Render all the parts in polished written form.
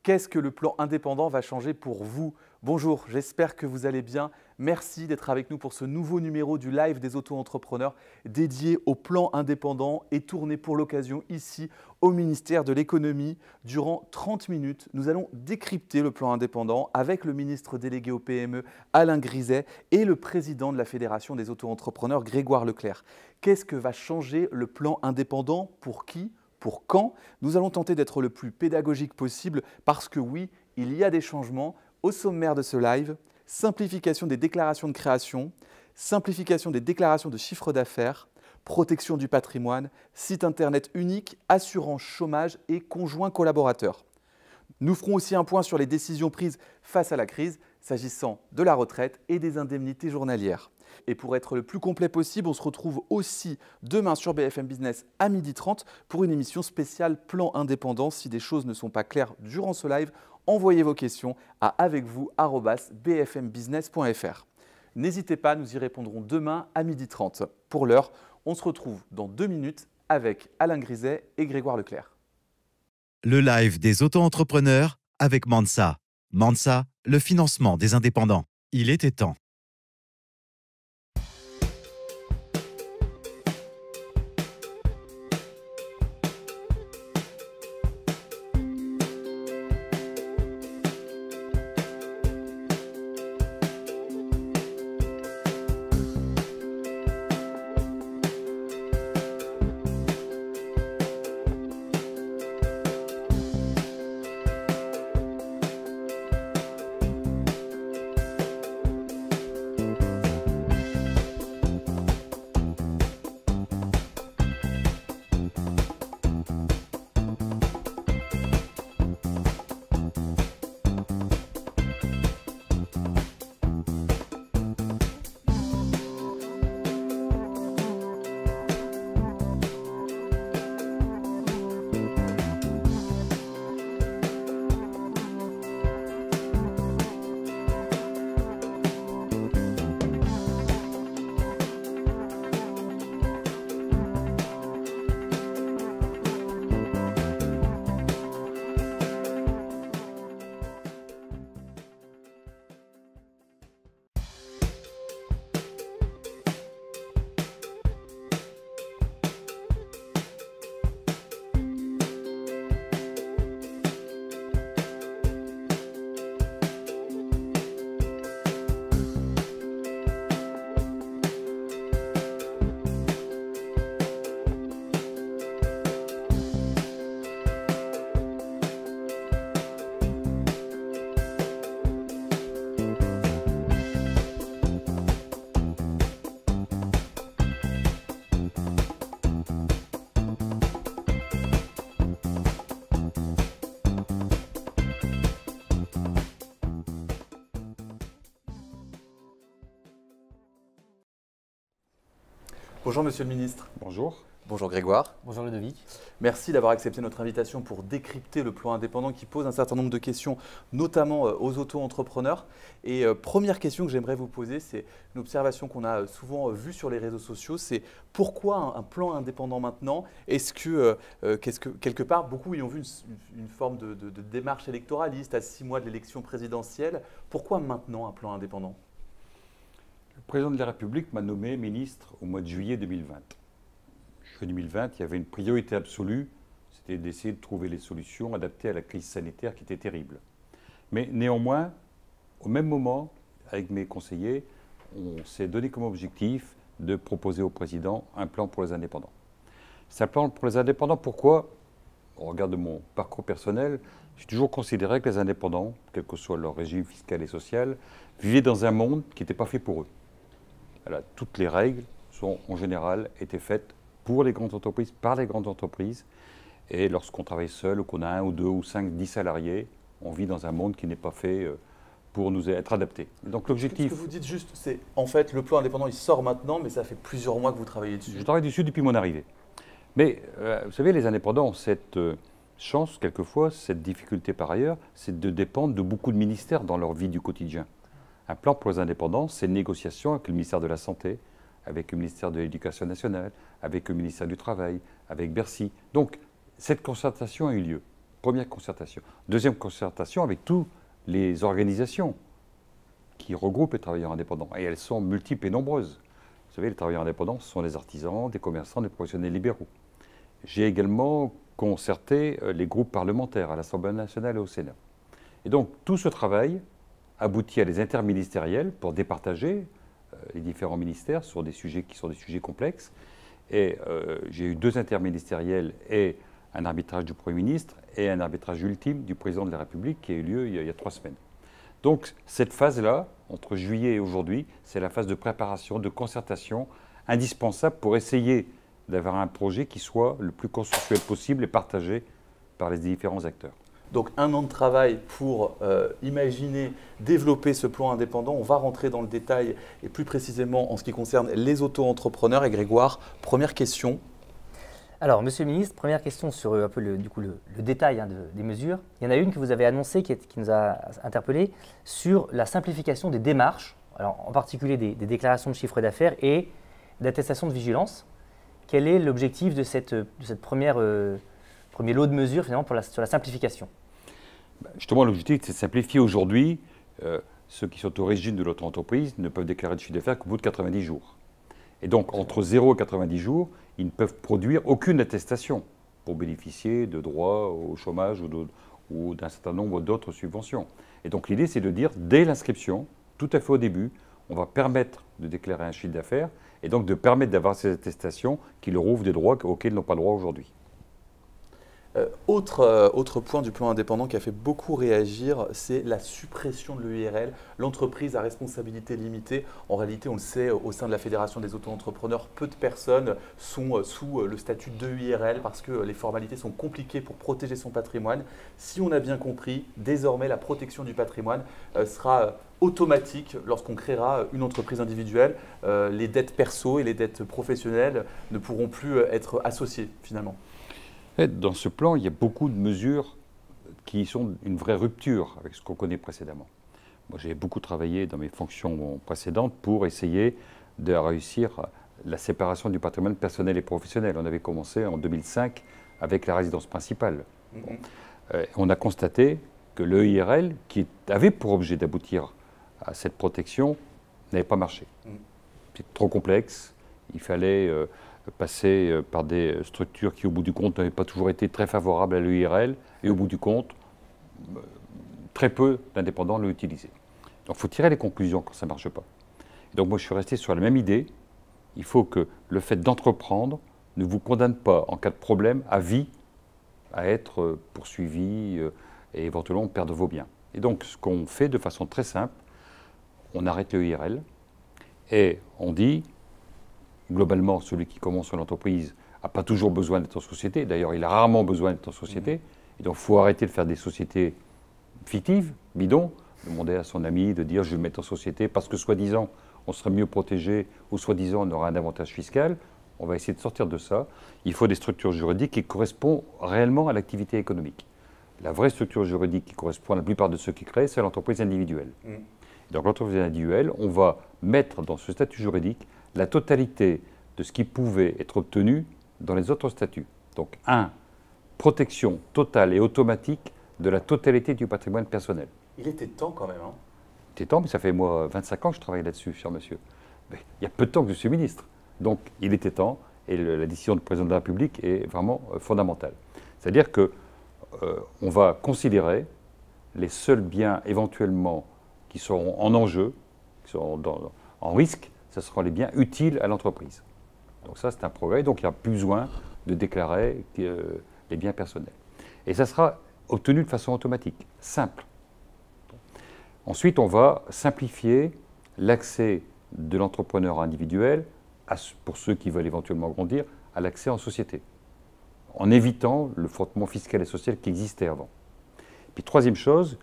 Qu'est-ce que le plan indépendant va changer pour vous? Bonjour, j'espère que vous allez bien. Merci d'être avec nous pour ce nouveau numéro du live des auto-entrepreneurs dédié au plan indépendant et tourné pour l'occasion ici au ministère de l'économie. Durant 30 minutes, nous allons décrypter le plan indépendant avec le ministre délégué au PME Alain Griset et le président de la Fédération des auto-entrepreneurs Grégoire Leclerc. Qu'est-ce que va changer le plan indépendant? Pour qui? Pour quand? Nous allons tenter d'être le plus pédagogique possible parce que oui, il y a des changements. Au sommaire de ce live, simplification des déclarations de création, simplification des déclarations de chiffre d'affaires, protection du patrimoine, site internet unique, assurance chômage et conjoint collaborateur. Nous ferons aussi un point sur les décisions prises face à la crise, s'agissant de la retraite et des indemnités journalières. Et pour être le plus complet possible, on se retrouve aussi demain sur BFM Business à 12h30 pour une émission spéciale plan indépendant. Si des choses ne sont pas claires durant ce live, envoyez vos questions à avecvous@bfmbusiness.fr. N'hésitez pas, nous y répondrons demain à 12h30. Pour l'heure, on se retrouve dans 2 minutes avec Alain Griset et Grégoire Leclerc. Le live des auto-entrepreneurs avec Mansa. Mansa, le financement des indépendants. Il était temps. Bonjour Monsieur le Ministre. Bonjour. Bonjour Grégoire. Bonjour Ludovic. Merci d'avoir accepté notre invitation pour décrypter le plan indépendant qui pose un certain nombre de questions, notamment aux auto-entrepreneurs. Et première question que j'aimerais vous poser, c'est une observation qu'on a souvent vue sur les réseaux sociaux, c'est pourquoi un plan indépendant maintenant? Est-ce que, quelque part, beaucoup y ont vu une forme de démarche électoraliste à 6 mois de l'élection présidentielle? Pourquoi maintenant un plan indépendant? Le président de la République m'a nommé ministre au mois de juillet 2020. Juillet 2020, il y avait une priorité absolue, c'était d'essayer de trouver les solutions adaptées à la crise sanitaire qui était terrible. Mais néanmoins, au même moment, avec mes conseillers, on s'est donné comme objectif de proposer au président un plan pour les indépendants. C'est un plan pour les indépendants, pourquoi? Au regard de mon parcours personnel, j'ai toujours considéré que les indépendants, quel que soit leur régime fiscal et social, vivaient dans un monde qui n'était pas fait pour eux. Voilà, toutes les règles sont en général été faites pour les grandes entreprises, par les grandes entreprises. Et lorsqu'on travaille seul, ou qu'on a 1 ou 2 ou 5, 10 salariés, on vit dans un monde qui n'est pas fait pour nous être adapté. Donc l'objectif... Ce que vous dites juste, c'est en fait le plan indépendant, il sort maintenant, mais ça fait plusieurs mois que vous travaillez dessus. Je travaille dessus depuis mon arrivée. Mais vous savez, les indépendants ont cette chance, quelquefois, cette difficulté par ailleurs, c'est de dépendre de beaucoup de ministères dans leur vie du quotidien. Un plan pour les indépendants, c'est une négociation avec le ministère de la Santé, avec le ministère de l'Éducation nationale, avec le ministère du Travail, avec Bercy. Donc, cette concertation a eu lieu. Première concertation. Deuxième concertation avec toutes les organisations qui regroupent les travailleurs indépendants. Et elles sont multiples et nombreuses. Vous savez, les travailleurs indépendants, ce sont des artisans, des commerçants, des professionnels libéraux. J'ai également concerté les groupes parlementaires à l'Assemblée nationale et au Sénat. Et donc, tout ce travail aboutit à des interministériels pour départager les différents ministères sur des sujets qui sont des sujets complexes. Et j'ai eu 2 interministériels et un arbitrage du Premier ministre et un arbitrage ultime du Président de la République qui a eu lieu il y a 3 semaines. Donc cette phase-là, entre juillet et aujourd'hui, c'est la phase de préparation, de concertation indispensable pour essayer d'avoir un projet qui soit le plus consensuel possible et partagé par les différents acteurs. Donc 1 an de travail pour imaginer, développer ce plan indépendant. On va rentrer dans le détail et plus précisément en ce qui concerne les auto-entrepreneurs. Et Grégoire, première question. Alors, Monsieur le Ministre, première question sur un peu le détail des mesures. Il y en a une que vous avez annoncée qui nous a interpellés sur la simplification des démarches, alors en particulier des déclarations de chiffre d'affaires et d'attestation de vigilance. Quel est l'objectif de cette premier lot de mesures finalement sur la simplification? Justement, l'objectif, c'est de simplifier. Aujourd'hui, ceux qui sont au régime de l'auto-entreprise ne peuvent déclarer de chiffre d'affaires qu'au bout de 90 jours. Et donc, entre 0 et 90 jours, ils ne peuvent produire aucune attestation pour bénéficier de droits au chômage ou d'un certain nombre d'autres subventions. Et donc, l'idée, c'est de dire, dès l'inscription, tout à fait au début, on va permettre de déclarer un chiffre d'affaires et donc de permettre d'avoir ces attestations qui leur ouvrent des droits auxquels ils n'ont pas droit aujourd'hui. Autre point du plan indépendant qui a fait beaucoup réagir, c'est la suppression de l'EIRL, l'entreprise à responsabilité limitée. En réalité, on le sait, au sein de la Fédération des auto-entrepreneurs, peu de personnes sont sous le statut d'EIRL parce que les formalités sont compliquées pour protéger son patrimoine. Si on a bien compris, désormais, la protection du patrimoine sera automatique lorsqu'on créera une entreprise individuelle. Les dettes perso et les dettes professionnelles ne pourront plus être associées finalement. Dans ce plan, il y a beaucoup de mesures qui sont une vraie rupture avec ce qu'on connaît précédemment. Moi, j'ai beaucoup travaillé dans mes fonctions précédentes pour essayer de réussir la séparation du patrimoine personnel et professionnel. On avait commencé en 2005 avec la résidence principale. On a constaté que l'EIRL, qui avait pour objet d'aboutir à cette protection, n'avait pas marché. C'est trop complexe, il fallait passer par des structures qui, au bout du compte, n'avaient pas toujours été très favorables à l'EIRL, et au bout du compte, très peu d'indépendants l'ont utilisé. Donc il faut tirer les conclusions quand ça ne marche pas. Et donc moi, je suis resté sur la même idée. Il faut que le fait d'entreprendre ne vous condamne pas, en cas de problème, à vie, à être poursuivi et éventuellement perdre vos biens. Et donc, ce qu'on fait de façon très simple, on arrête l'EIRL et on dit, globalement, celui qui commence son entreprise n'a pas toujours besoin d'être en société. D'ailleurs, il a rarement besoin d'être en société. Et donc, il faut arrêter de faire des sociétés fictives, bidons, demander à son ami de dire « je vais me mettre en société parce que soi-disant, on serait mieux protégé ou soi-disant, on aura un avantage fiscal ». On va essayer de sortir de ça. Il faut des structures juridiques qui correspondent réellement à l'activité économique. La vraie structure juridique qui correspond à la plupart de ceux qui créent, c'est l'entreprise individuelle. Donc l'entreprise individuelle, on va mettre dans ce statut juridique la totalité de ce qui pouvait être obtenu dans les autres statuts. Donc, 1, protection totale et automatique de la totalité du patrimoine personnel. Il était temps quand même. Il était temps, mais ça fait moi 25 ans que je travaille là-dessus, cher monsieur. Mais il y a peu de temps que je suis ministre. Donc, il était temps, et la décision du président de la République est vraiment fondamentale. C'est-à-dire qu'on va considérer les seuls biens éventuellement qui seront en enjeu, qui seront en risque, ce seront les biens utiles à l'entreprise. Donc ça, c'est un progrès. Donc il n'y a plus besoin de déclarer les biens personnels. Et ça sera obtenu de façon automatique, simple. Ensuite, on va simplifier l'accès de l'entrepreneur individuel, pour ceux qui veulent éventuellement grandir, à l'accès en société, en évitant le frottement fiscal et social qui existait avant. Puis troisième chose,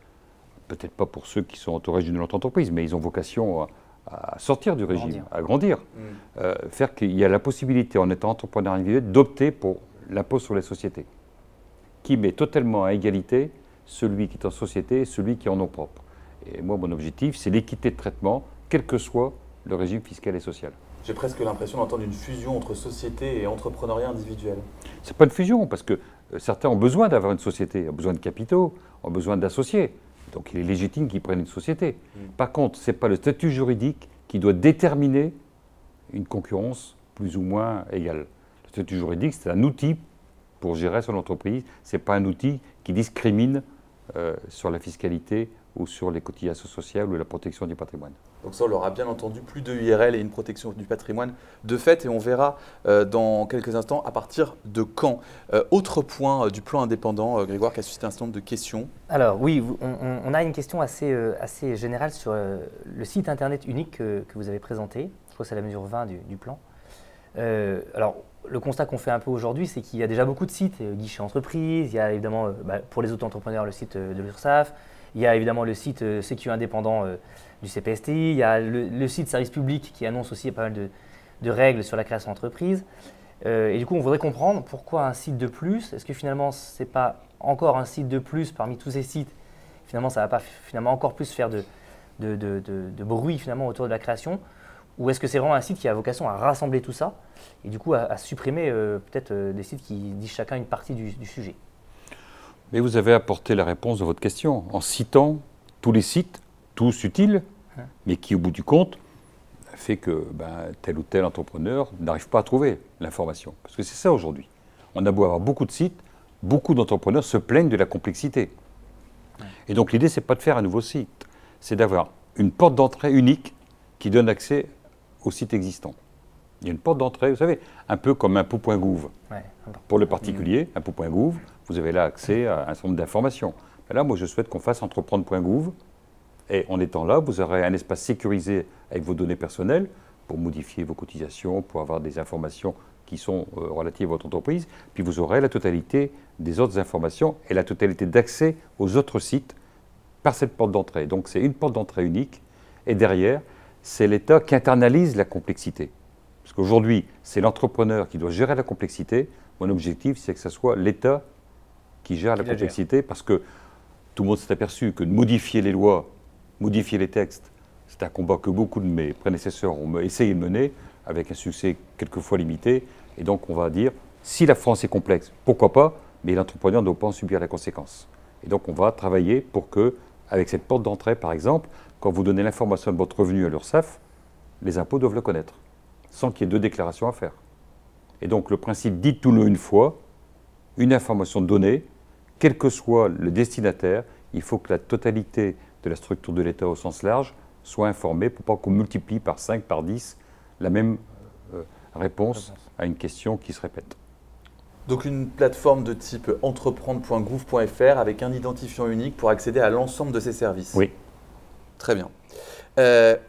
peut-être pas pour ceux qui sont au régime de notre entreprise, mais ils ont vocation à sortir du régime, à grandir. Faire qu'il y a la possibilité, en étant entrepreneur individuel, d'opter pour l'impôt sur les sociétés, qui met totalement à égalité celui qui est en société et celui qui est en nom propre. Et moi, mon objectif, c'est l'équité de traitement, quel que soit le régime fiscal et social. J'ai presque l'impression d'entendre une fusion entre société et entrepreneuriat individuel. Ce n'est pas une fusion, parce que certains ont besoin d'avoir une société, ont besoin de capitaux, ont besoin d'associés. Donc il est légitime qu'ils prennent une société. Par contre, ce n'est pas le statut juridique qui doit déterminer une concurrence plus ou moins égale. Le statut juridique, c'est un outil pour gérer son entreprise. Ce n'est pas un outil qui discrimine sur la fiscalité ou sur les cotisations sociales ou la protection du patrimoine. Donc ça, on l'aura bien entendu, plus de URL et une protection du patrimoine de fait, et on verra dans quelques instants à partir de quand. Autre point du plan indépendant, Grégoire, qui a suscité un certain nombre de questions. Alors oui, on a une question assez générale sur le site internet unique que vous avez présenté. Je crois que c'est la mesure 20 du plan. Alors le constat qu'on fait un peu aujourd'hui, c'est qu'il y a déjà beaucoup de sites, guichets entreprises, il y a évidemment pour les auto-entrepreneurs le site de l'URSSAF, il y a évidemment le site Sécu indépendant du CPSTI, il y a le site service public qui annonce aussi pas mal de règles sur la création d'entreprise. Et du coup, on voudrait comprendre pourquoi un site de plus. Est-ce que finalement, ce n'est pas encore un site de plus parmi tous ces sites? Finalement, ça ne va pas finalement encore plus faire de bruit finalement autour de la création? Ou est-ce que c'est vraiment un site qui a vocation à rassembler tout ça et du coup à supprimer peut-être des sites qui disent chacun une partie du sujet? Mais vous avez apporté la réponse de votre question en citant tous les sites, tous utiles, mais qui au bout du compte fait que tel ou tel entrepreneur n'arrive pas à trouver l'information. Parce que c'est ça aujourd'hui. On a beau avoir beaucoup de sites, beaucoup d'entrepreneurs se plaignent de la complexité. Et donc l'idée, ce n'est pas de faire un nouveau site, c'est d'avoir une porte d'entrée unique qui donne accès aux sites existants. Il y a une porte d'entrée, vous savez, un peu comme impôt.gouv. Pour le particulier, impôt.gouv, vous avez là accès à un certain nombre d'informations. Là, moi, je souhaite qu'on fasse entreprendre.gouv. Et en étant là, vous aurez un espace sécurisé avec vos données personnelles pour modifier vos cotisations, pour avoir des informations qui sont relatives à votre entreprise. Puis vous aurez la totalité des autres informations et la totalité d'accès aux autres sites par cette porte d'entrée. Donc c'est une porte d'entrée unique. Et derrière, c'est l'État qui internalise la complexité. Parce qu'aujourd'hui, c'est l'entrepreneur qui doit gérer la complexité. Mon objectif, c'est que ce soit l'État qui gère la complexité, parce que tout le monde s'est aperçu que de modifier les lois, modifier les textes, c'est un combat que beaucoup de mes prédécesseurs ont essayé de mener, avec un succès quelquefois limité. Et donc, on va dire, si la France est complexe, pourquoi pas, mais l'entrepreneur ne doit pas en subir la conséquence. Et donc, on va travailler pour que, avec cette porte d'entrée, par exemple, quand vous donnez l'information de votre revenu à l'URSSAF, les impôts doivent le connaître, sans qu'il y ait deux déclarations à faire. Et donc, le principe « dites-tout-le une fois », une information donnée, quel que soit le destinataire, il faut que la totalité de la structure de l'État au sens large soit informée pour pas qu'on multiplie par 5, par 10 la même réponse à une question qui se répète. Donc une plateforme de type entreprendre.gouv.fr avec un identifiant unique pour accéder à l'ensemble de ces services. Oui. Très bien.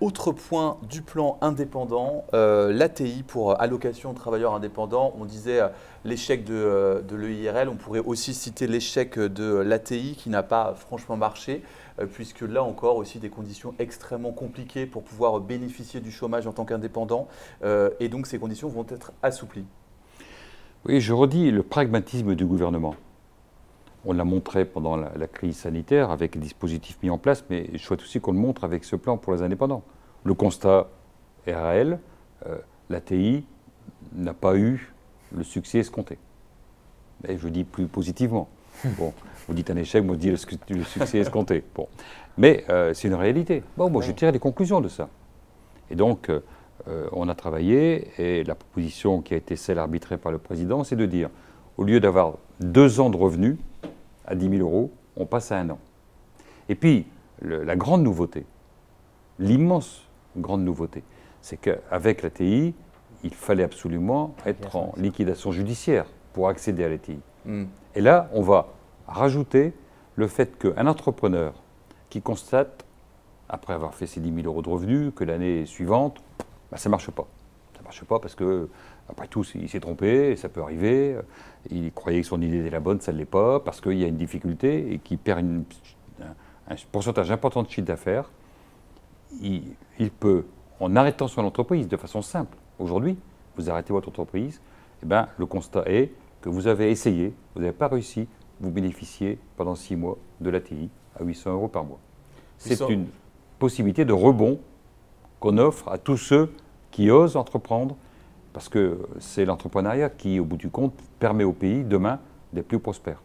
Autre point du plan indépendant, l'ATI pour allocation aux travailleurs indépendants. On disait l'échec de l'EIRL, on pourrait aussi citer l'échec de l'ATI qui n'a pas franchement marché, puisque là encore aussi des conditions extrêmement compliquées pour pouvoir bénéficier du chômage en tant qu'indépendant, et donc ces conditions vont être assouplies. Oui, je redis le pragmatisme du gouvernement. On l'a montré pendant la crise sanitaire avec les dispositifs mis en place, mais je souhaite aussi qu'on le montre avec ce plan pour les indépendants. Le constat est réel, l'ATI n'a pas eu le succès escompté. Et je dis plus positivement. Bon, vous dites un échec, moi je dis le succès escompté. Bon. Mais c'est une réalité. Bon, moi je tire les conclusions de ça. Et donc, on a travaillé, et la proposition qui a été celle arbitrée par le président, c'est de dire, au lieu d'avoir 2 ans de revenus, à 10 000 €, on passe à 1 an. Et puis, la grande nouveauté, l'immense grande nouveauté, c'est qu'avec l'ATI, il fallait absolument être en liquidation judiciaire pour accéder à l'ATI. Et là, on va rajouter le fait qu'un entrepreneur qui constate, après avoir fait ses 10 000 € de revenus, que l'année suivante, ça ne marche pas. Ça ne marche pas parce que, après tout, il s'est trompé, ça peut arriver. Il croyait que son idée était la bonne, ça ne l'est pas, parce qu'il y a une difficulté et qu'il perd un pourcentage important de chiffre d'affaires. Il peut, en arrêtant son entreprise de façon simple, aujourd'hui, vous arrêtez votre entreprise, eh bien, le constat est que vous avez essayé, vous n'avez pas réussi, vous bénéficiez pendant 6 mois de l'ATI à 800 € par mois. C'est une possibilité de rebond qu'on offre à tous ceux qui osent entreprendre, parce que c'est l'entrepreneuriat qui, au bout du compte, permet au pays, demain, des plus prospères.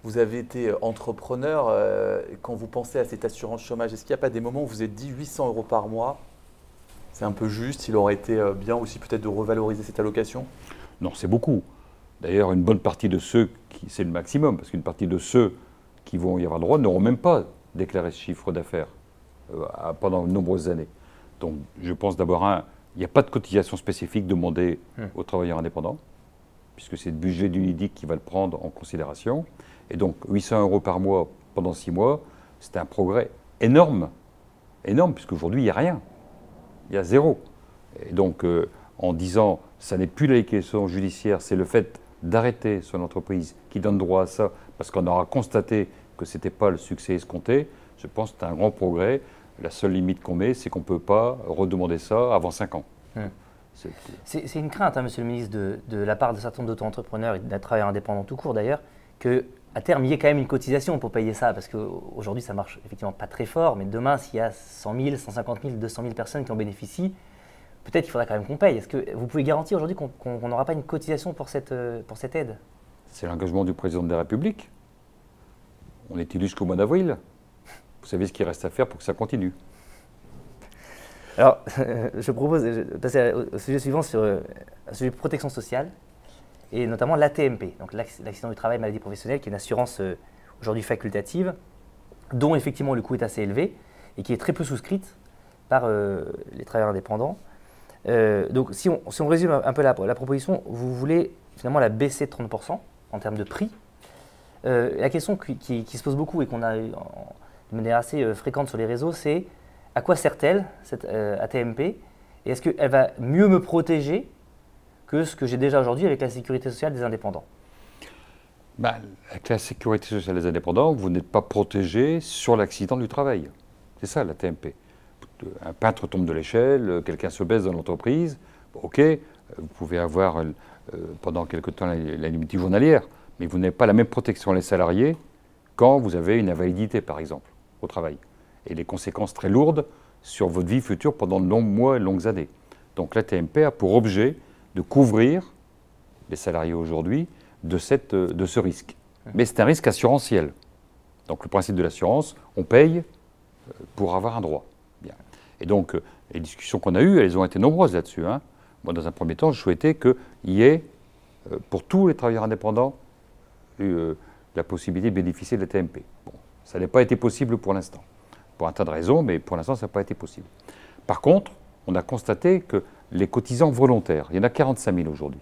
Vous avez été entrepreneur. Quand vous pensez à cette assurance chômage, est-ce qu'il n'y a pas des moments où vous vous êtes dit 800 € par mois, c'est un peu juste, il aurait été bien aussi peut-être de revaloriser cette allocation? Non, c'est beaucoup. D'ailleurs, une bonne partie de ceux, c'est le maximum, parce qu'une partie de ceux qui vont y avoir droit n'auront même pas déclaré ce chiffre d'affaires pendant de nombreuses années. Donc, je pense d'abord, il n'y a pas de cotisation spécifique demandée aux travailleurs indépendants, puisque c'est le budget d'Unédic qui va le prendre en considération. Et donc, 800 € par mois pendant 6 mois, c'est un progrès énorme, puisqu'aujourd'hui, il n'y a rien. Il y a zéro. Et donc, en disant, ça n'est plus la liquidation judiciaire, c'est le fait d'arrêter son entreprise qui donne droit à ça, parce qu'on aura constaté que ce n'était pas le succès escompté, je pense que c'est un grand progrès. La seule limite qu'on met, c'est qu'on ne peut pas redemander ça avant 5 ans. C'est une crainte, hein, Monsieur le ministre, de la part de certains d'auto-entrepreneurs et d'un travailleur indépendant tout court d'ailleurs, qu'à terme, il y ait quand même une cotisation pour payer ça, parce qu'aujourd'hui, ça marche effectivement pas très fort, mais demain, s'il y a 100 000, 150 000, 200 000 personnes qui en bénéficient, peut-être qu'il faudra quand même qu'on paye. Est-ce que vous pouvez garantir aujourd'hui qu'on n'aura pas une cotisation pour cette aide? C'est l'engagement du président de la République. On est élu jusqu'au mois d'avril. Vous savez ce qu'il reste à faire pour que ça continue. Alors, je propose de passer au sujet suivant, sur un sujet de protection sociale, et notamment l'AT-MP, donc l'accident du travail, maladie professionnelle, qui est une assurance aujourd'hui facultative, dont effectivement le coût est assez élevé, et qui est très peu souscrite par les travailleurs indépendants. Donc, si on résume un peu la proposition, vous voulez finalement la baisser de 30% en termes de prix. La question qui se pose beaucoup et qu'on a de manière assez fréquente sur les réseaux, c'est à quoi sert-elle, cette AT-MP, et est-ce qu'elle va mieux me protéger que ce que j'ai déjà aujourd'hui avec la sécurité sociale des indépendants? Avec la sécurité sociale des indépendants, vous n'êtes pas protégé sur l'accident du travail. C'est ça l'AT-MP. Un peintre tombe de l'échelle, quelqu'un se baisse dans l'entreprise, ok, vous pouvez avoir pendant quelque temps la limite journalière, mais vous n'avez pas la même protection les salariés quand vous avez une invalidité, par exemple, au travail. Et les conséquences très lourdes sur votre vie future pendant de longs mois et longues années. Donc l'AT-MP a pour objet de couvrir les salariés aujourd'hui de ce risque. Mais c'est un risque assurantiel. Donc le principe de l'assurance, on paye pour avoir un droit. Bien. Et donc les discussions qu'on a eues, elles ont été nombreuses là-dessus. Hein. Moi, dans un premier temps, je souhaitais qu'il y ait, pour tous les travailleurs indépendants, la possibilité de bénéficier de l'AT-MP. Bon, ça n'a pas été possible pour l'instant. Pour un tas de raisons, mais pour l'instant, ça n'a pas été possible. Par contre, on a constaté que les cotisants volontaires, il y en a 45 000 aujourd'hui.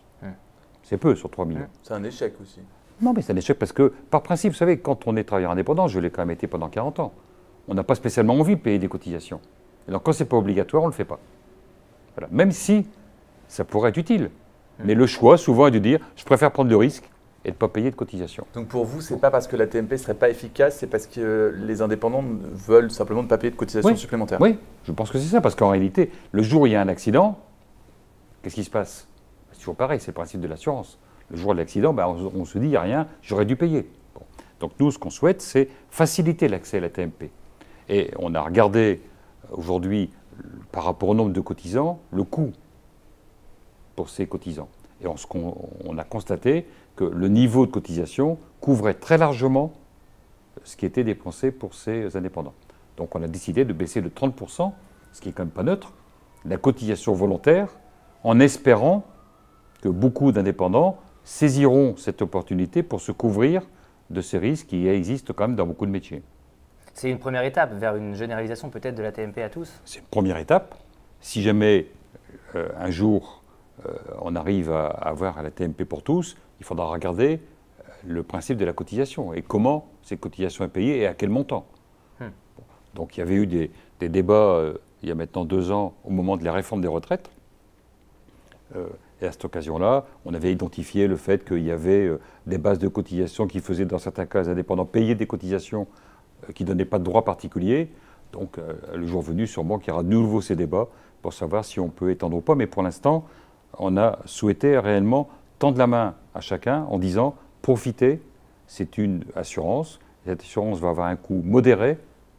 C'est peu sur 3 millions. C'est un échec aussi. Non, mais c'est un échec parce que, par principe, vous savez, quand on est travailleur indépendant, je l'ai quand même été pendant 40 ans, on n'a pas spécialement envie de payer des cotisations. Et donc, quand ce n'est pas obligatoire, on ne le fait pas. Voilà. Même si ça pourrait être utile. Mais le choix, souvent, est de dire, je préfère prendre le risque et de ne pas payer de cotisation. Donc pour vous, ce n'est pas parce que l'AT-MP ne serait pas efficace, c'est parce que les indépendants veulent simplement ne pas payer de cotisation supplémentaire. Oui, je pense que c'est ça, parce qu'en réalité, le jour où il y a un accident, qu'est-ce qui se passe? C'est toujours pareil, c'est le principe de l'assurance. Le jour de l'accident, on se dit, il n'y a rien, j'aurais dû payer. Bon. Donc nous, ce qu'on souhaite, c'est faciliter l'accès à l'AT-MP. Et on a regardé aujourd'hui, par rapport au nombre de cotisants, le coût pour ces cotisants. Et on a constaté que le niveau de cotisation couvrait très largement ce qui était dépensé pour ces indépendants. Donc on a décidé de baisser de 30%, ce qui est quand même pas neutre, la cotisation volontaire, en espérant que beaucoup d'indépendants saisiront cette opportunité pour se couvrir de ces risques qui existent quand même dans beaucoup de métiers. C'est une première étape vers une généralisation peut-être de l'AT-MP à tous? C'est une première étape. Si jamais un jour on arrive à avoir l'AT-MP pour tous, il faudra regarder le principe de la cotisation et comment cette cotisation est payée et à quel montant. Donc il y avait eu des débats il y a maintenant 2 ans au moment de la réforme des retraites. Et à cette occasion-là, on avait identifié le fait qu'il y avait des bases de cotisation qui faisaient dans certains cas les indépendants payer des cotisations qui ne donnaient pas de droit particulier. Donc le jour venu, sûrement qu'il y aura de nouveau ces débats pour savoir si on peut étendre ou pas. Mais pour l'instant, on a souhaité réellement tendre la main à chacun en disant « profitez, c'est une assurance, cette assurance va avoir un coût modéré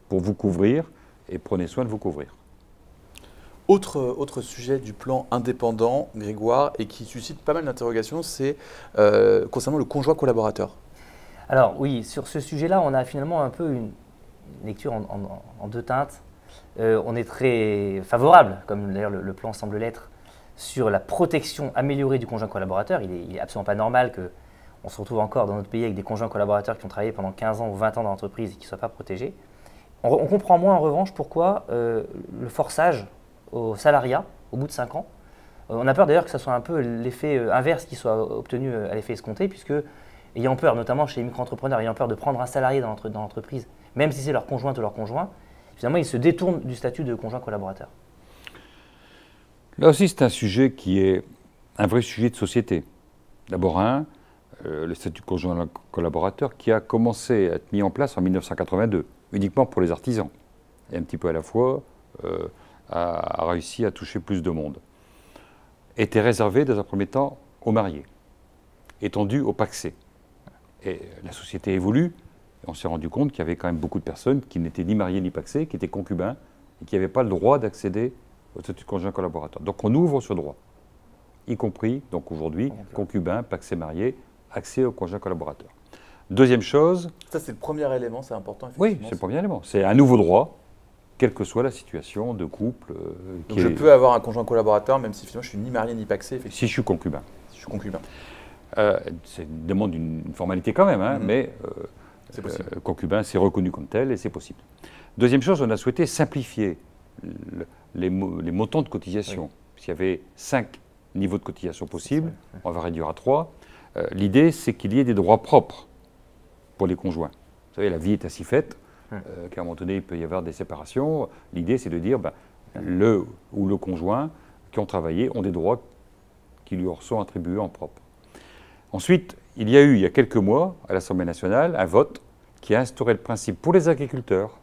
pour vous couvrir et prenez soin de vous couvrir ». Autre sujet du plan indépendant, Grégoire, et qui suscite pas mal d'interrogations, c'est concernant le conjoint collaborateur. Alors oui, sur ce sujet-là, on a finalement un peu une lecture en deux teintes. On est très favorable, comme d'ailleurs le plan semble l'être, sur la protection améliorée du conjoint collaborateur. Il est absolument pas normal qu'on se retrouve encore dans notre pays avec des conjoints collaborateurs qui ont travaillé pendant 15 ans ou 20 ans dans l'entreprise et qui ne soient pas protégés. On comprend moins en revanche pourquoi le forçage au salariat au bout de 5 ans. On a peur d'ailleurs que ce soit un peu l'effet inverse qui soit obtenu à l'effet escompté, puisque ayant peur, notamment chez les micro-entrepreneurs, ayant peur de prendre un salarié dans l'entreprise, même si c'est leur conjointe ou leur conjoint, finalement ils se détournent du statut de conjoint collaborateur. Là aussi, c'est un sujet qui est un vrai sujet de société. D'abord, le statut de conjoint collaborateur qui a commencé à être mis en place en 1982, uniquement pour les artisans, et un petit peu à la fois a réussi à toucher plus de monde. Était réservé dans un premier temps aux mariés, étendu aux pacsés. Et la société évolue, et on s'est rendu compte qu'il y avait quand même beaucoup de personnes qui n'étaient ni mariées ni pacsées, qui étaient concubins, et qui n'avaient pas le droit d'accéder au statut de conjoint collaborateur. Donc on ouvre ce droit, y compris, donc aujourd'hui, concubins, pacsés mariés, accès au conjoint collaborateur. Deuxième chose... Ça c'est le premier élément, c'est important. Oui, c'est le premier élément. C'est un nouveau droit, quelle que soit la situation de couple. Donc je peux avoir un conjoint collaborateur, même si finalement je suis ni marié ni pacsé. Si je suis concubin. Si je suis concubin. Demande une formalité quand même, hein, mais c'est possible. Concubin, c'est reconnu comme tel et c'est possible. Deuxième chose, on a souhaité simplifier les montants de cotisation. Oui. S'il y avait 5 niveaux de cotisation possibles, on va réduire à 3. L'idée, c'est qu'il y ait des droits propres pour les conjoints. Vous savez, la vie est ainsi faite qu'à un moment donné, il peut y avoir des séparations. L'idée, c'est de dire le ou le conjoint qui ont travaillé ont des droits qui lui sont attribués en propre. Ensuite, il y a eu, il y a quelques mois, à l'Assemblée nationale, un vote qui a instauré le principe pour les agriculteurs,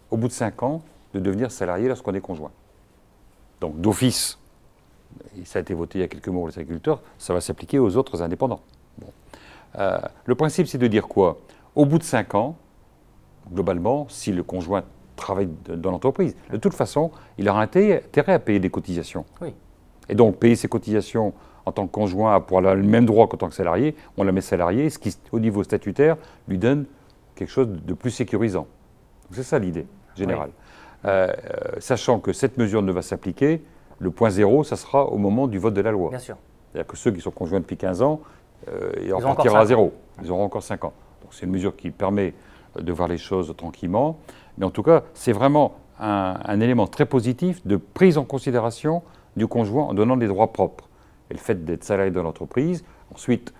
au bout de 5 ans, de devenir salarié lorsqu'on est conjoint. Donc d'office, et ça a été voté il y a quelques mois pour les agriculteurs, ça va s'appliquer aux autres indépendants. Bon. Le principe, c'est de dire quoi? Au bout de 5 ans, globalement, si le conjoint travaille dans l'entreprise, de toute façon, il aura intérêt à payer des cotisations. Oui. Et donc, payer ses cotisations en tant que conjoint pour avoir le même droit qu'en tant que salarié, on la met salarié, ce qui, au niveau statutaire, lui donne quelque chose de plus sécurisant. C'est ça l'idée générale. Oui. Sachant que cette mesure ne va s'appliquer, le point zéro, ça sera au moment du vote de la loi. Bien sûr. C'est-à-dire que ceux qui sont conjoints depuis 15 ans, ils repartiront à zéro. Ils auront encore 5 ans. Donc c'est une mesure qui permet de voir les choses tranquillement. Mais en tout cas, c'est vraiment un élément très positif de prise en considération du conjoint en donnant des droits propres. Et le fait d'être salarié dans l'entreprise, ensuite,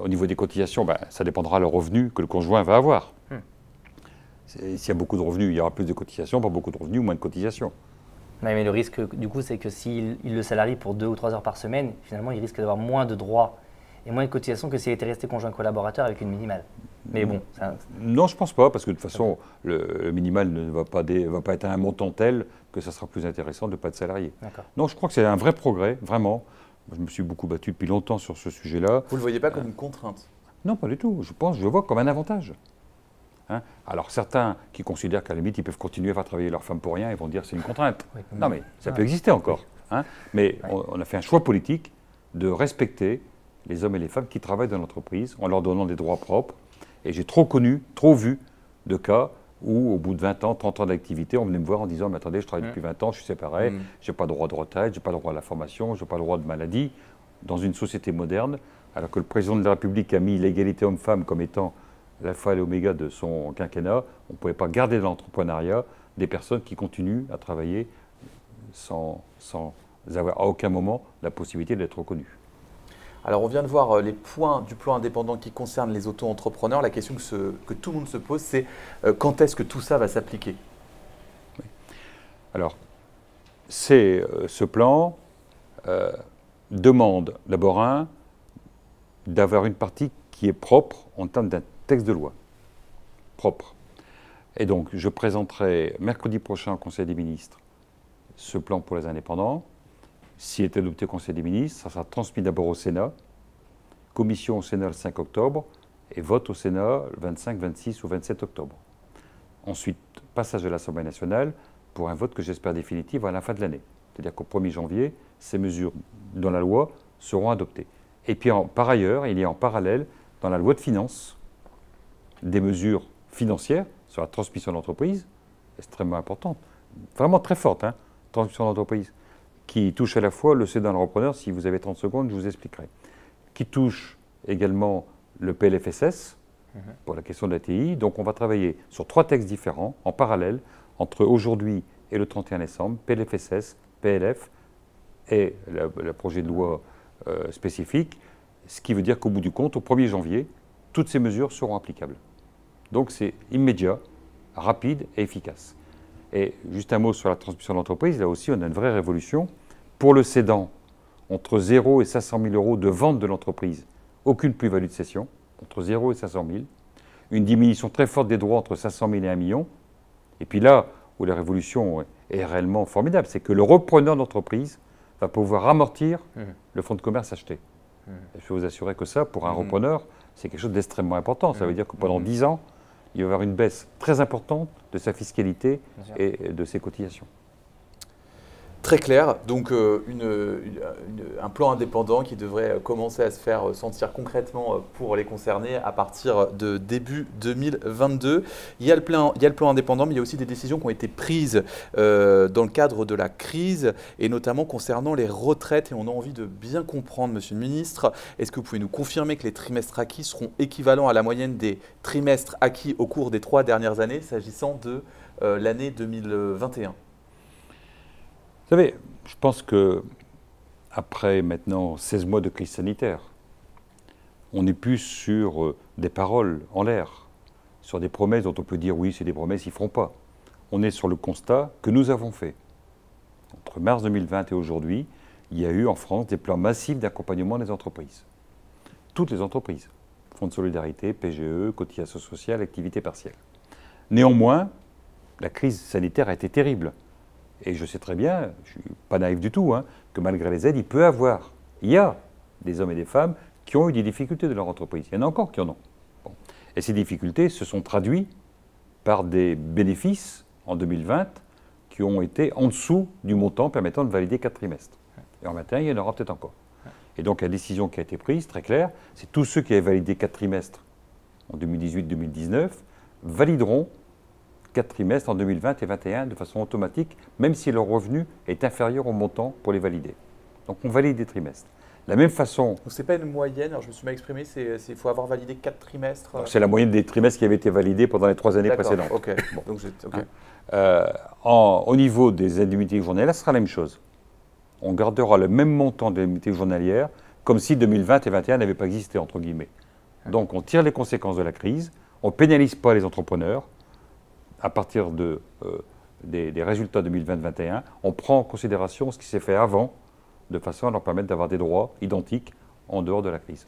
au niveau des cotisations, ça dépendra le revenu que le conjoint va avoir. S'il y a beaucoup de revenus, il y aura plus de cotisations, pas beaucoup de revenus, moins de cotisations. Mais le risque, du coup, c'est que s'il le salarie pour 2 ou 3 heures par semaine, finalement, il risque d'avoir moins de droits et moins de cotisations que s'il était resté conjoint collaborateur avec une minimale. Mais bon... Non, je ne pense pas, parce que de toute façon, le minimal ne va pas être à un montant tel que ça sera plus intéressant de ne pas être salarié. Non, je crois que c'est un vrai progrès, vraiment. Moi, je me suis beaucoup battu depuis longtemps sur ce sujet-là. Vous ne le voyez pas comme une contrainte? Non, pas du tout. Je le vois comme un avantage. Hein? Alors certains qui considèrent qu'à la limite, ils peuvent continuer à faire travailler leur femme pour rien, ils vont dire que c'est une contrainte. Oui, non, mais ça peut exister encore. Oui. Hein? Mais on a fait un choix politique de respecter les hommes et les femmes qui travaillent dans l'entreprise en leur donnant des droits propres. Et j'ai trop vu de cas où, au bout de 20 ans, 30 ans d'activité, on venait me voir en disant « Mais attendez, je travaille depuis 20 ans, je suis séparé, je n'ai pas le droit de retraite, je n'ai pas le droit à la formation, je n'ai pas le droit de maladie. » Dans une société moderne, alors que le président de la République a mis l'égalité homme-femme comme étant l'alpha et l'oméga de son quinquennat, on ne pouvait pas garder dans l'entrepreneuriat des personnes qui continuent à travailler sans avoir à aucun moment la possibilité d'être reconnues. Alors on vient de voir les points du plan indépendant qui concernent les auto-entrepreneurs. La question que tout le monde se pose, c'est quand est-ce que tout ça va s'appliquer? Oui. Alors, ce plan demande d'abord d'avoir une partie qui est propre en termes d'un texte de loi. Propre. Et donc, je présenterai mercredi prochain au Conseil des ministres ce plan pour les indépendants. S'il est adopté au Conseil des ministres, ça sera transmis d'abord au Sénat, commission au Sénat le 5 octobre et vote au Sénat le 25, 26 ou 27 octobre. Ensuite, passage à l'Assemblée nationale pour un vote que j'espère définitif à la fin de l'année. C'est-à-dire qu'au 1er janvier, ces mesures dans la loi seront adoptées. Et puis par ailleurs, il y a en parallèle dans la loi de finances des mesures financières sur la transmission d'entreprise, extrêmement importantes, vraiment très fortes, hein, transmission d'entreprise, qui touche à la fois le cédant et le repreneur. Si vous avez 30 secondes, je vous expliquerai. Qui touche également le PLFSS pour la question de la TI. Donc on va travailler sur 3 textes différents en parallèle entre aujourd'hui et le 31 décembre, PLFSS, PLF et le projet de loi spécifique, ce qui veut dire qu'au bout du compte, au 1er janvier, toutes ces mesures seront applicables. Donc c'est immédiat, rapide et efficace. Et juste un mot sur la transmission d'entreprise, là aussi on a une vraie révolution. Pour le cédant, entre 0 et 500 000 euros de vente de l'entreprise, aucune plus-value de cession, entre 0 et 500 000. Une diminution très forte des droits entre 500 000 et 1 million. Et puis là où la révolution est réellement formidable, c'est que le repreneur d'entreprise va pouvoir amortir le fonds de commerce acheté. Et je peux vous assurer que ça, pour un repreneur, c'est quelque chose d'extrêmement important. Ça veut dire que pendant 10 ans, il va y avoir une baisse très importante de sa fiscalité et de ses cotisations. Très clair, donc un plan indépendant qui devrait commencer à se faire sentir concrètement pour les concernés à partir de début 2022. Il y a le plan indépendant, mais il y a aussi des décisions qui ont été prises dans le cadre de la crise, et notamment concernant les retraites. Et on a envie de bien comprendre, Monsieur le Ministre, est-ce que vous pouvez nous confirmer que les trimestres acquis seront équivalents à la moyenne des trimestres acquis au cours des 3 dernières années, s'agissant de l'année 2021 ? Vous savez, je pense que après maintenant 16 mois de crise sanitaire, on n'est plus sur des paroles en l'air, sur des promesses dont on peut dire oui, c'est des promesses, ils ne feront pas. On est sur le constat que nous avons fait. Entre mars 2020 et aujourd'hui, il y a eu en France des plans massifs d'accompagnement des entreprises. Toutes les entreprises. Fonds de solidarité, PGE, cotisation sociale, activité partielle. Néanmoins, la crise sanitaire a été terrible. Et je sais très bien, je ne suis pas naïf du tout, hein, que malgré les aides, il y a des hommes et des femmes qui ont eu des difficultés de leur entreprise. Il y en a encore qui en ont. Bon. Et ces difficultés se sont traduites par des bénéfices en 2020 qui ont été en dessous du montant permettant de valider 4 trimestres. Et en matin, il y en aura peut-être encore. Et donc la décision qui a été prise, très claire, c'est tous ceux qui avaient validé 4 trimestres en 2018-2019 valideront 4 trimestres en 2020 et 2021 de façon automatique, même si leur revenu est inférieur au montant pour les valider. Donc on valide des trimestres. De la même façon... Donc ce n'est pas une moyenne, alors je me suis mal exprimé, il faut avoir validé 4 trimestres. C'est la moyenne des trimestres qui avaient été validés pendant les 3 années précédentes. Ok. Bon. Donc, okay. Au niveau des indemnités journalières, ce sera la même chose. On gardera le même montant d'indemnités journalières comme si 2020 et 2021 n'avaient pas existé, entre guillemets. Donc on tire les conséquences de la crise, on ne pénalise pas les entrepreneurs. À partir des résultats 2020-2021, on prend en considération ce qui s'est fait avant, de façon à leur permettre d'avoir des droits identiques en dehors de la crise.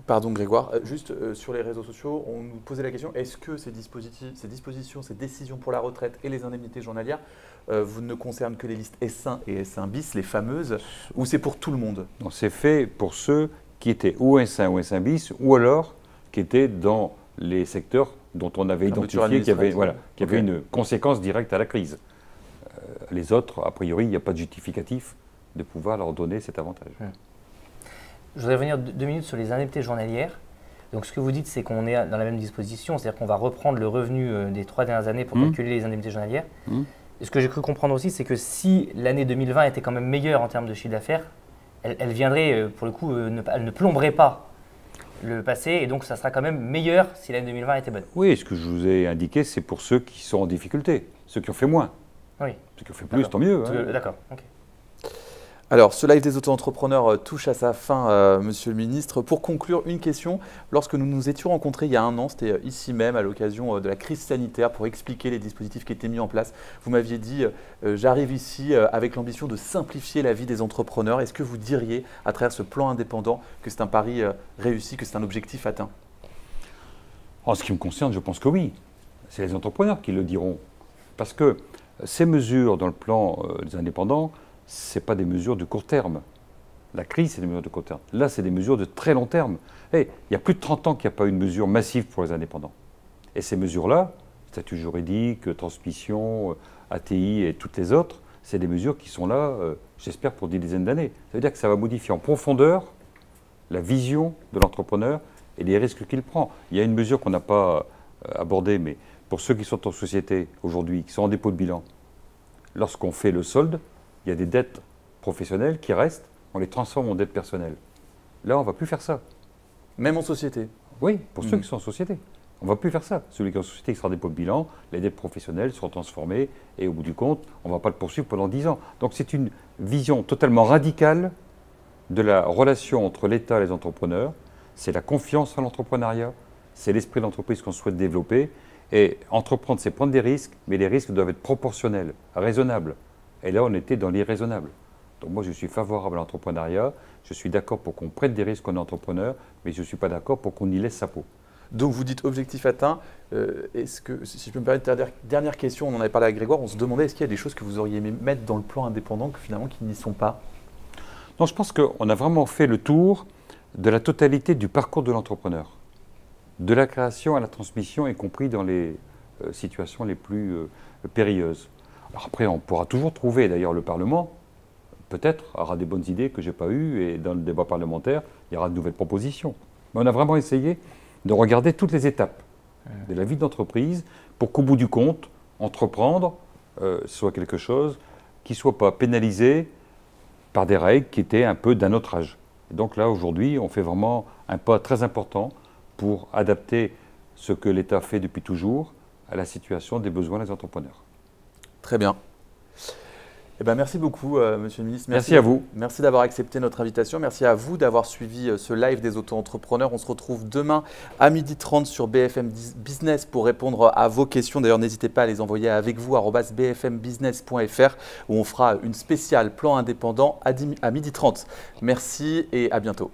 Pardon Grégoire, juste sur les réseaux sociaux, on nous posait la question, est-ce que ces dispositions, ces décisions pour la retraite et les indemnités journalières vous ne concernent que les listes S1 et S1 bis, les fameuses, ou c'est pour tout le monde? Donc c'est fait pour ceux qui étaient ou S1 ou S1 bis, ou alors qui étaient dans les secteurs dont on avait identifié qu'il y avait une conséquence directe à la crise. Les autres, a priori, il n'y a pas de justificatif de pouvoir leur donner cet avantage. Je voudrais revenir 2 minutes sur les indemnités journalières. Donc ce que vous dites, c'est qu'on est dans la même disposition, c'est-à-dire qu'on va reprendre le revenu des 3 dernières années pour calculer les indemnités journalières. Et ce que j'ai cru comprendre aussi, c'est que si l'année 2020 était quand même meilleure en termes de chiffre d'affaires, elle viendrait, pour le coup, elle ne plomberait pas le passé, et donc ça sera quand même meilleur si l'année 2020 était bonne. Oui, ce que je vous ai indiqué, c'est pour ceux qui sont en difficulté, ceux qui ont fait moins. Oui. Ceux qui ont fait plus, tant mieux. Hein. D'accord, ok. Alors, ce live des auto-entrepreneurs touche à sa fin, Monsieur le Ministre. Pour conclure, une question. Lorsque nous nous étions rencontrés il y a 1 an, c'était ici même à l'occasion de la crise sanitaire pour expliquer les dispositifs qui étaient mis en place. Vous m'aviez dit, j'arrive ici avec l'ambition de simplifier la vie des entrepreneurs. Est-ce que vous diriez, à travers ce plan indépendant, que c'est un pari réussi, que c'est un objectif atteint? En ce qui me concerne, je pense que oui. C'est les entrepreneurs qui le diront. Parce que ces mesures dans le plan des indépendants, ce n'est pas des mesures de court terme. La crise, c'est des mesures de court terme. Là, c'est des mesures de très long terme. Il y a plus de 30 ans qu'il n'y a pas eu une mesure massive pour les indépendants. Et ces mesures-là, statut juridique, transmission, ATI et toutes les autres, c'est des mesures qui sont là, j'espère, pour des dizaines d'années. Ça veut dire que ça va modifier en profondeur la vision de l'entrepreneur et les risques qu'il prend. Il y a une mesure qu'on n'a pas abordée, mais pour ceux qui sont en société aujourd'hui, qui sont en dépôt de bilan, lorsqu'on fait le solde, il y a des dettes professionnelles qui restent, on les transforme en dettes personnelles. Là, on ne va plus faire ça. Même en société? Oui, pour ceux qui sont en société. On ne va plus faire ça. Celui qui est en société qui sera en dépôt de bilan, les dettes professionnelles seront transformées et au bout du compte, on ne va pas le poursuivre pendant 10 ans. Donc c'est une vision totalement radicale de la relation entre l'État et les entrepreneurs. C'est la confiance en l'entrepreneuriat, c'est l'esprit d'entreprise qu'on souhaite développer. Et entreprendre, c'est prendre des risques, mais les risques doivent être proportionnels, raisonnables. Et là, on était dans l'irraisonnable. Donc moi, je suis favorable à l'entrepreneuriat. Je suis d'accord pour qu'on prenne des risques en entrepreneur, mais je ne suis pas d'accord pour qu'on y laisse sa peau. Donc vous dites objectif atteint. Est-ce que, si je peux me permettre, dernière question, on en avait parlé avec Grégoire, on se demandait est-ce qu'il y a des choses que vous auriez aimé mettre dans le plan indépendant que finalement qui n'y sont pas? Non, je pense qu'on a vraiment fait le tour de la totalité du parcours de l'entrepreneur. De la création à la transmission, y compris dans les situations les plus périlleuses. Alors après, on pourra toujours trouver, d'ailleurs le Parlement, peut-être, aura des bonnes idées que je n'ai pas eues, et dans le débat parlementaire, il y aura de nouvelles propositions. Mais on a vraiment essayé de regarder toutes les étapes de la vie d'entreprise pour qu'au bout du compte, entreprendre soit quelque chose qui ne soit pas pénalisé par des règles qui étaient un peu d'un autre âge. Et donc là, aujourd'hui, on fait vraiment un pas très important pour adapter ce que l'État fait depuis toujours à la situation des besoins des entrepreneurs. Très bien. Eh ben, merci beaucoup, Monsieur le Ministre. Merci à vous. Merci d'avoir accepté notre invitation. Merci à vous d'avoir suivi ce live des auto-entrepreneurs. On se retrouve demain à 12h30 sur BFM Business pour répondre à vos questions. D'ailleurs, n'hésitez pas à les envoyer avec vous @bfmbusiness.fr où on fera une spéciale plan indépendant à 12h30. Merci et à bientôt.